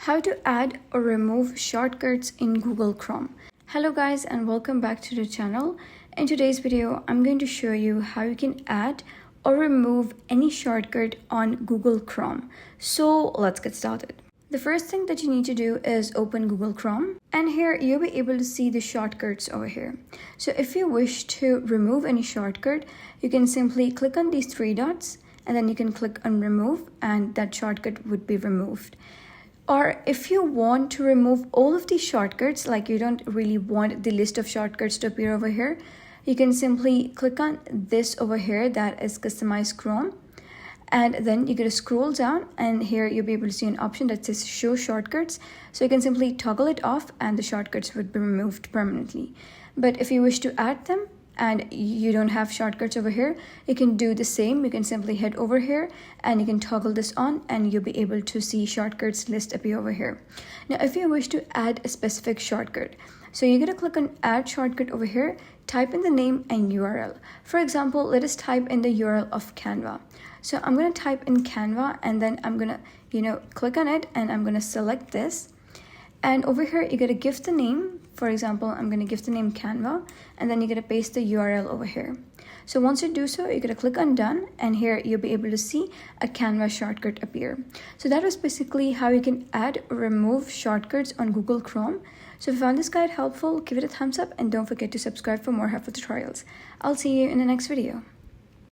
How to add or remove shortcuts in Google Chrome. Hello guys, and welcome back to the channel. In today's video, I'm going to show you how you can add or remove any shortcut on Google Chrome. So let's get started. The first thing that you need to do is open Google Chrome, and here you'll be able to see the shortcuts over here. So if you wish to remove any shortcut, you can simply click on these three dots and then you can click on remove, and that shortcut would be removed. Or if you want to remove all of these shortcuts, like you don't really want the list of shortcuts to appear over here, you can simply click on this over here that is customize Chrome. And then you're going to scroll down, and here you'll be able to see an option that says show shortcuts. So you can simply toggle it off and the shortcuts would be removed permanently. But if you wish to add them and you don't have shortcuts over here, you can do the same. You can simply head over here and you can toggle this on, and you'll be able to see shortcuts list appear over here. Now, if you wish to add a specific shortcut, so you're going to click on add shortcut over here, type in the name and URL. For example, let us type in the URL of Canva. So I'm going to type in Canva, and then I'm going to, click on it, and I'm going to select this. And over here, you're going to give the name. For example, I'm going to give the name Canva, and then you're going to paste the URL over here. So once you do so, you're going to click on done, and here you'll be able to see a Canva shortcut appear. So that was basically how you can add or remove shortcuts on Google Chrome. So if you found this guide helpful, give it a thumbs up and don't forget to subscribe for more helpful tutorials. I'll see you in the next video.